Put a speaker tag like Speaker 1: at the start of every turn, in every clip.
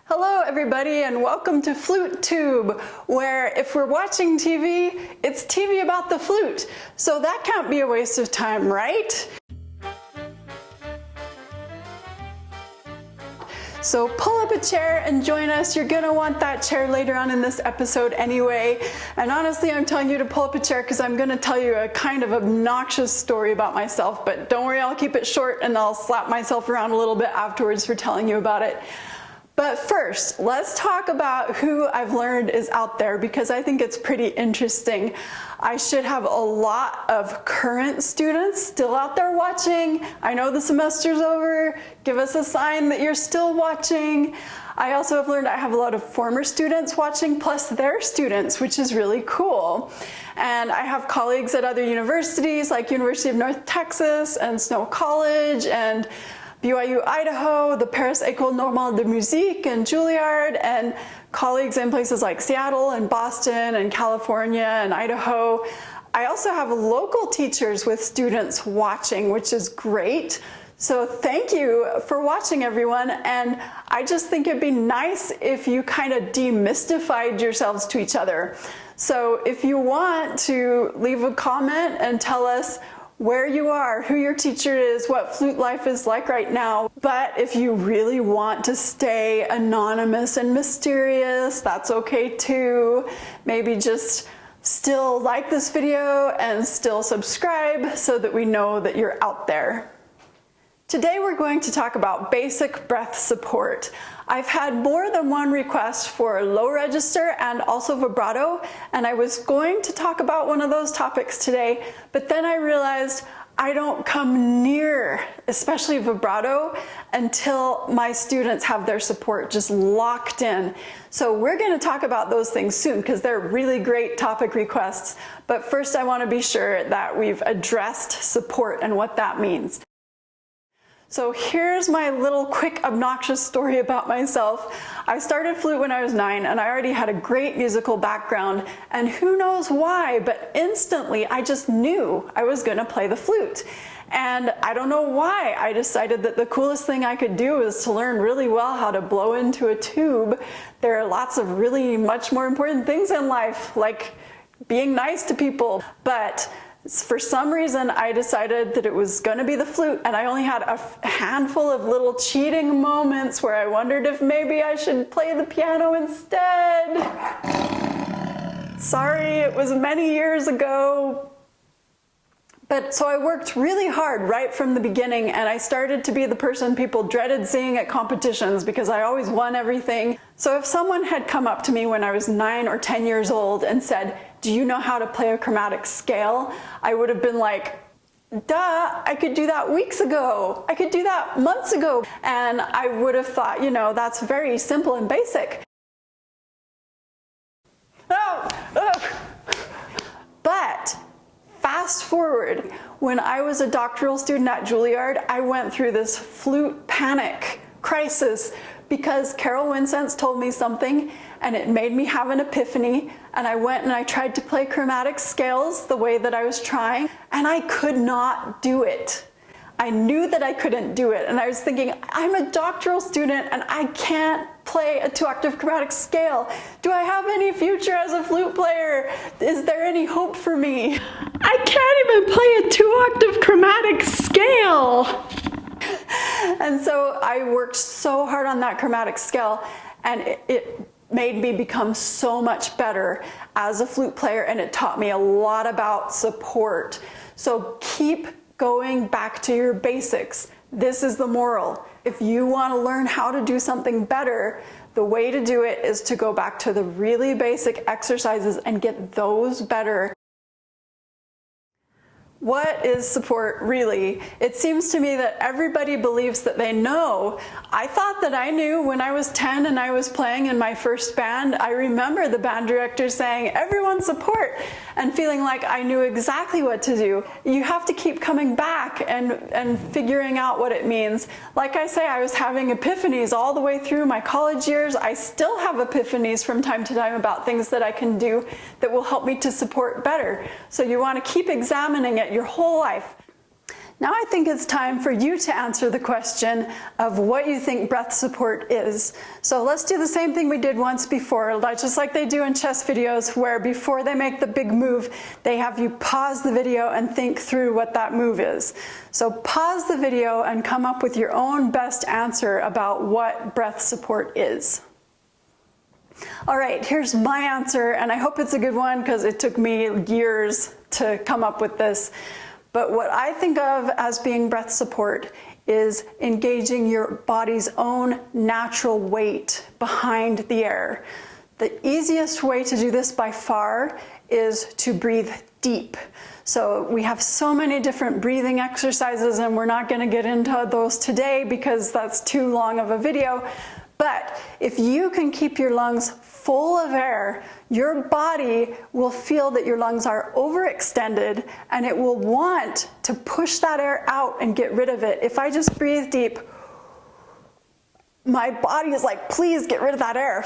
Speaker 1: Hello everybody and welcome to Flute Tube, where if we're watching TV, it's TV about the flute. So that can't be a waste of time, right? So pull up a chair and join us. You're gonna want that chair later on in this episode anyway. And honestly, I'm telling you to pull up a chair because I'm gonna tell you a kind of obnoxious story about myself, but don't worry, I'll keep it short and I'll slap myself around a little bit afterwards for telling you about it. But first, let's talk about who I've learned is out there because I think it's pretty interesting. I should have a lot of current students still out there watching. I know the semester's over. Give us a sign that you're still watching. I also have learned I have a lot of former students watching, plus their students, which is really cool. And I have colleagues at other universities like University of North Texas and Snow College and BYU Idaho, the Paris École Normale de Musique and Juilliard, and colleagues in places like Seattle and Boston and California and Idaho. I also have local teachers with students watching, which is great. So thank you for watching, everyone. And I just think it'd be nice if you kind of demystified yourselves to each other. So if you want to leave a comment and tell us where you are, who your teacher is, what flute life is like right now. But if you really want to stay anonymous and mysterious, that's okay too. Maybe just still like this video and still subscribe so that we know that you're out there. Today we're going to talk about basic breath support. I've had more than one request for low register and also vibrato, and I was going to talk about one of those topics today, but then I realized I don't come near, especially vibrato, until my students have their support just locked in. So we're going to talk about those things soon because they're really great topic requests. But first I want to be sure that we've addressed support and what that means. So here's my little quick obnoxious story about myself. I started flute when I was 9 and I already had a great musical background, and who knows why, but instantly I just knew I was going to play the flute. And I don't know why I decided that the coolest thing I could do is to learn really well how to blow into a tube. There are lots of really much more important things in life, like being nice to people, but for some reason, I decided that it was going to be the flute, and I only had a handful of little cheating moments where I wondered if maybe I should play the piano instead. Sorry, it was many years ago. But so I worked really hard right from the beginning, and I started to be the person people dreaded seeing at competitions because I always won everything. So if someone had come up to me when I was 9 or 10 years old and said, "Do you know how to play a chromatic scale?" I would have been like, duh, I could do that weeks ago. I could do that months ago. And I would have thought, you know, that's very simple and basic. But fast forward, when I was a doctoral student at Juilliard, I went through this flute panic crisis because Carol Wincenc told me something and it made me have an epiphany, and I went and I tried to play chromatic scales the way that I was trying, and I could not do it. I knew that I couldn't do it, and I was thinking, I'm a doctoral student and I can't play a 2-octave chromatic scale. Do I have any future as a flute player? Is there any hope for me? I can't even play a 2-octave chromatic scale. And so I worked so hard on that chromatic scale, and it made me become so much better as a flute player, and it taught me a lot about support. So keep going back to your basics. This is the moral. If you want to learn how to do something better, the way to do it is to go back to the really basic exercises and get those better. What is support really? It seems to me that everybody believes that they know. I thought that I knew when I was 10 and I was playing in my first band. I remember the band director saying, "Everyone support," and feeling like I knew exactly what to do. You have to keep coming back and figuring out what it means. Like I say, I was having epiphanies all the way through my college years. I still have epiphanies from time to time about things that I can do that will help me to support better. So you want to keep examining it your whole life. Now I think it's time for you to answer the question of what you think breath support is. So let's do the same thing we did once before, just like they do in chess videos, where before they make the big move, they have you pause the video and think through what that move is. So pause the video and come up with your own best answer about what breath support is. All right, here's my answer, and I hope it's a good one because it took me years to come up with this. But what I think of as being breath support is engaging your body's own natural weight behind the air. The easiest way to do this by far is to breathe deep. So we have so many different breathing exercises, and we're not going to get into those today because that's too long of a video. But if you can keep your lungs full of air, your body will feel that your lungs are overextended, and it will want to push that air out and get rid of it. If I just breathe deep, my body is like, please get rid of that air.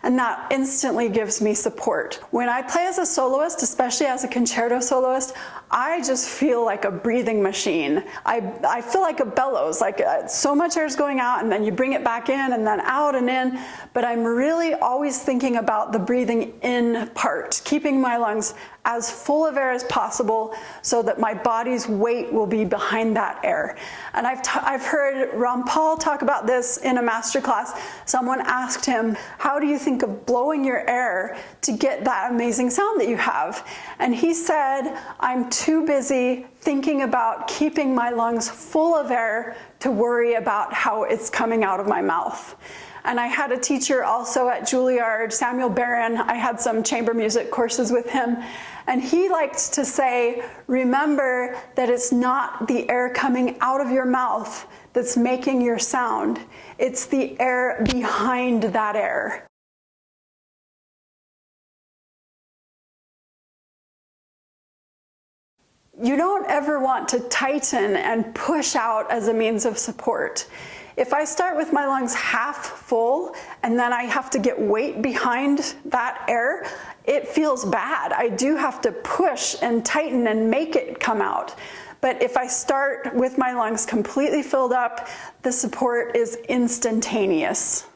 Speaker 1: And that instantly gives me support. When I play as a soloist, especially as a concerto soloist, I just feel like a breathing machine. I feel like a bellows, like so much air is going out, and then you bring it back in and then out and in. But I'm really always thinking about the breathing in part, keeping my lungs as full of air as possible so that my body's weight will be behind that air. And I've heard Rampal talk about this in a masterclass. Someone asked him, how do you think of blowing your air to get that amazing sound that you have? And he said, I'm too busy thinking about keeping my lungs full of air to worry about how it's coming out of my mouth. And I had a teacher also at Juilliard, Samuel Barron. I had some chamber music courses with him. And he liked to say, remember that it's not the air coming out of your mouth that's making your sound. It's the air behind that air. You don't ever want to tighten and push out as a means of support. If I start with my lungs half full and then I have to get weight behind that air, it feels bad. I do have to push and tighten and make it come out. But if I start with my lungs completely filled up, the support is instantaneous.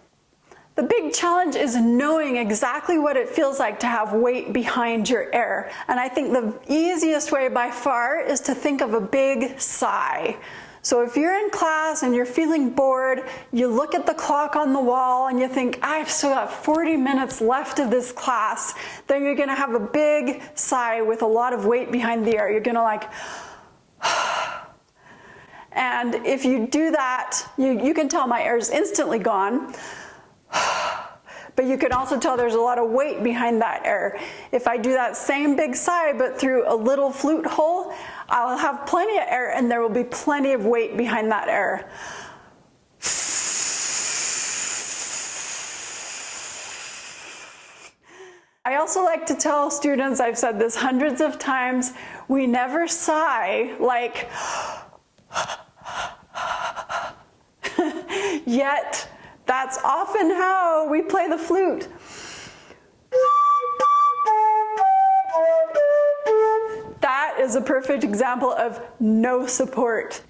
Speaker 1: The big challenge is knowing exactly what it feels like to have weight behind your air. And I think the easiest way by far is to think of a big sigh. So if you're in class and you're feeling bored, you look at the clock on the wall and you think, I've still got 40 minutes left of this class, then you're gonna have a big sigh with a lot of weight behind the air. You're gonna like, and if you do that, you can tell my air is instantly gone. But you can also tell there's a lot of weight behind that air. If I do that same big sigh but through a little flute hole, I'll have plenty of air and there will be plenty of weight behind that air. I also like to tell students, I've said this hundreds of times, we never sigh like yet that's often how we play the flute. That is a perfect example of no support.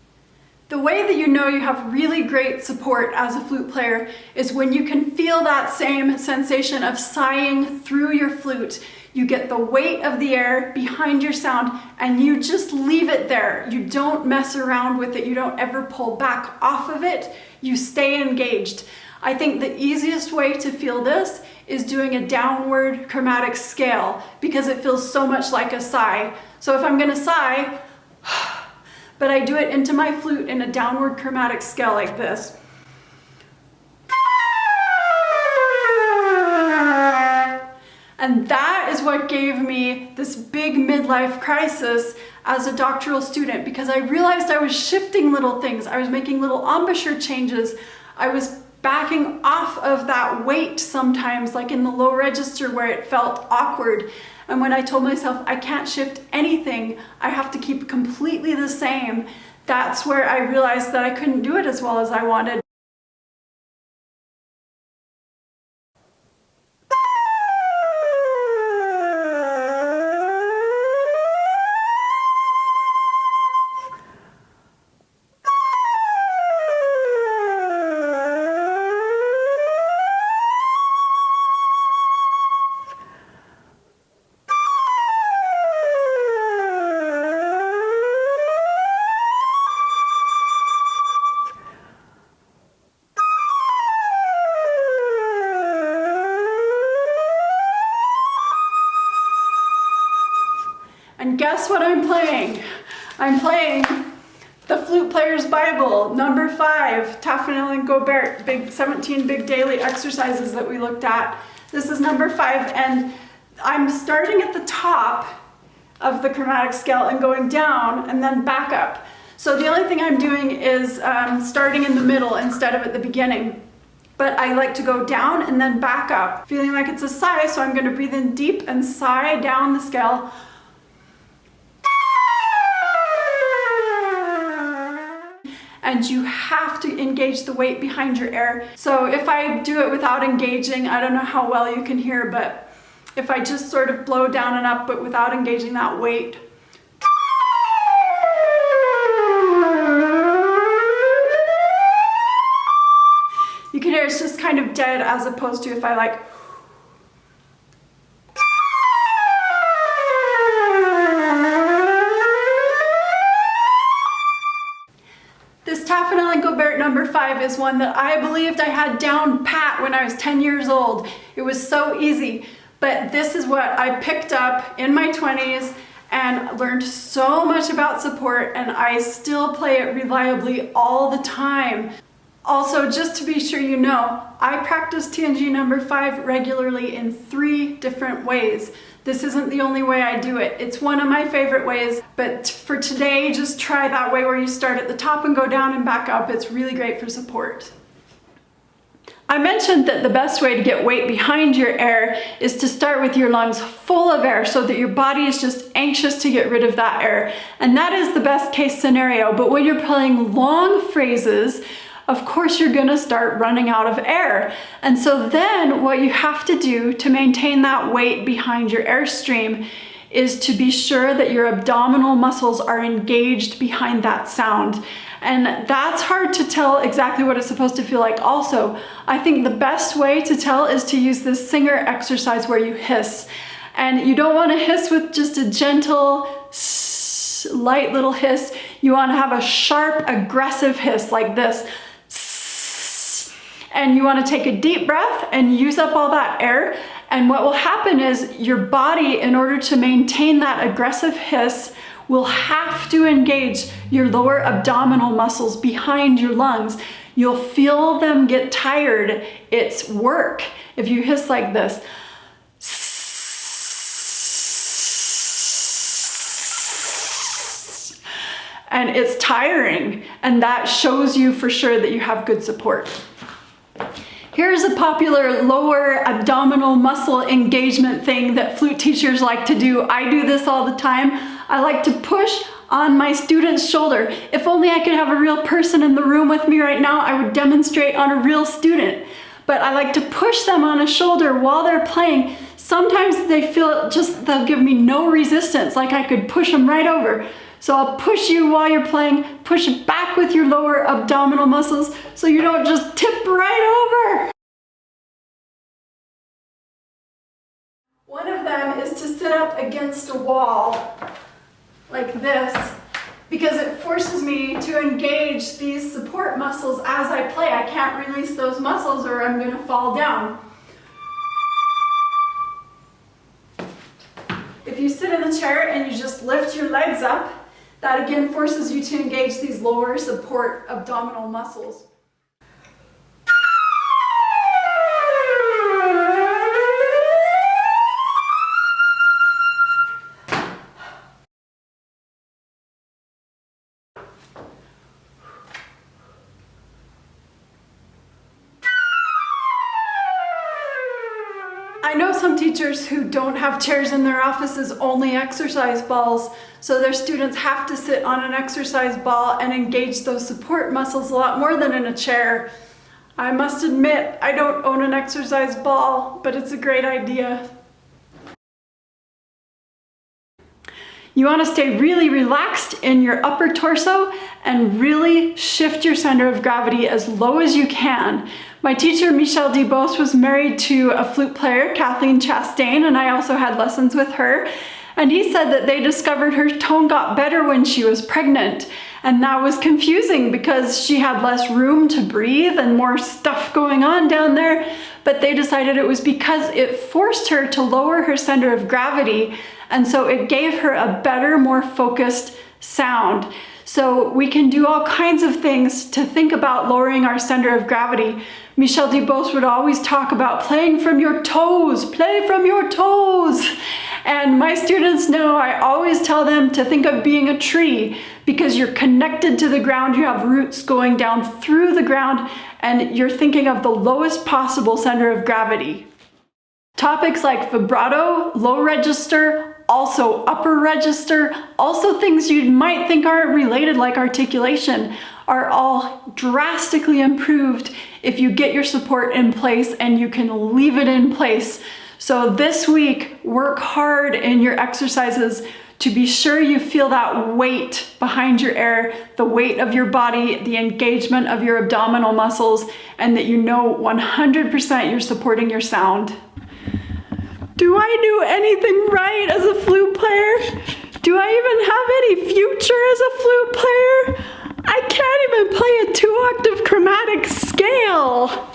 Speaker 1: The way that you know you have really great support as a flute player is when you can feel that same sensation of sighing through your flute. You get the weight of the air behind your sound and you just leave it there. You don't mess around with it. You don't ever pull back off of it. You stay engaged. I think the easiest way to feel this is doing a downward chromatic scale because it feels so much like a sigh. So if I'm gonna sigh, but I do it into my flute in a downward chromatic scale like this. And that is what gave me this big midlife crisis as a doctoral student, because I realized I was shifting little things. I was making little embouchure changes. I was backing off of that weight sometimes, like in the low register where it felt awkward. And when I told myself I can't shift anything, I have to keep completely the same, that's where I realized that I couldn't do it as well as I wanted. playing? I'm playing the Flute Players Bible, number 5, Taffanel and Gaubert, 17 big daily exercises that we looked at. This is number 5, and I'm starting at the top of the chromatic scale and going down and then back up. So the only thing I'm doing is starting in the middle instead of at the beginning. But I like to go down and then back up, feeling like it's a sigh, so I'm going to breathe in deep and sigh down the scale. And you have to engage the weight behind your air. So if I do it without engaging, I don't know how well you can hear, but if I just sort of blow down and up, but without engaging that weight. You can hear it's just kind of dead, as opposed to if I like. This Taffanel and Gaubert number 5 is one that I believed I had down pat when I was 10 years old. It was so easy, but this is what I picked up in my 20s and learned so much about support, and I still play it reliably all the time. Also, just to be sure you know, I practice TNG number 5 regularly in 3 different ways. This isn't the only way I do it. It's one of my favorite ways, but for today, just try that way where you start at the top and go down and back up. It's really great for support. I mentioned that the best way to get weight behind your air is to start with your lungs full of air so that your body is just anxious to get rid of that air. And that is the best case scenario. But when you're playing long phrases, of course you're gonna start running out of air. And so then what you have to do to maintain that weight behind your airstream is to be sure that your abdominal muscles are engaged behind that sound. And that's hard to tell exactly what it's supposed to feel like also. I think the best way to tell is to use this singer exercise where you hiss. And you don't wanna hiss with just a gentle, light little hiss. You wanna have a sharp, aggressive hiss like this. And you want to take a deep breath and use up all that air. And what will happen is your body, in order to maintain that aggressive hiss, will have to engage your lower abdominal muscles behind your lungs. You'll feel them get tired. It's work if you hiss like this. And it's tiring, and that shows you for sure that you have good support. Here's a popular lower abdominal muscle engagement thing that flute teachers like to do. I do this all the time. I like to push on my student's shoulder. If only I could have a real person in the room with me right now, I would demonstrate on a real student. But I like to push them on a shoulder while they're playing. Sometimes they feel they'll give me no resistance, like I could push them right over. So I'll push you while you're playing, push it back with your lower abdominal muscles so you don't just tip right over. One of them is to sit up against a wall like this, because it forces me to engage these support muscles as I play. I can't release those muscles or I'm going to fall down. If you sit in the chair and you just lift your legs up, that again forces you to engage these lower support abdominal muscles. I know some teachers who don't have chairs in their offices, only exercise balls, so their students have to sit on an exercise ball and engage those support muscles a lot more than in a chair. I must admit, I don't own an exercise ball, but it's a great idea. You want to stay really relaxed in your upper torso and really shift your center of gravity as low as you can. My teacher, Michel Debost, was married to a flute player, Kathleen Chastain, and I also had lessons with her. And he said that they discovered her tone got better when she was pregnant. And that was confusing because she had less room to breathe and more stuff going on down there. But they decided it was because it forced her to lower her center of gravity And so it gave her a better, more focused sound. So we can do all kinds of things to think about lowering our center of gravity. Michel Debost would always talk about playing from your toes, play from your toes. And my students know I always tell them to think of being a tree because you're connected to the ground, you have roots going down through the ground, and you're thinking of the lowest possible center of gravity. Topics like vibrato, low register, also upper register, also things you might think aren't related like articulation, are all drastically improved if you get your support in place and you can leave it in place. So this week, work hard in your exercises to be sure you feel that weight behind your air, the weight of your body, the engagement of your abdominal muscles, and that you know 100% you're supporting your sound. Do I do anything right as a flute player? Do I even have any future as a flute player? I can't even play a 2-octave chromatic scale.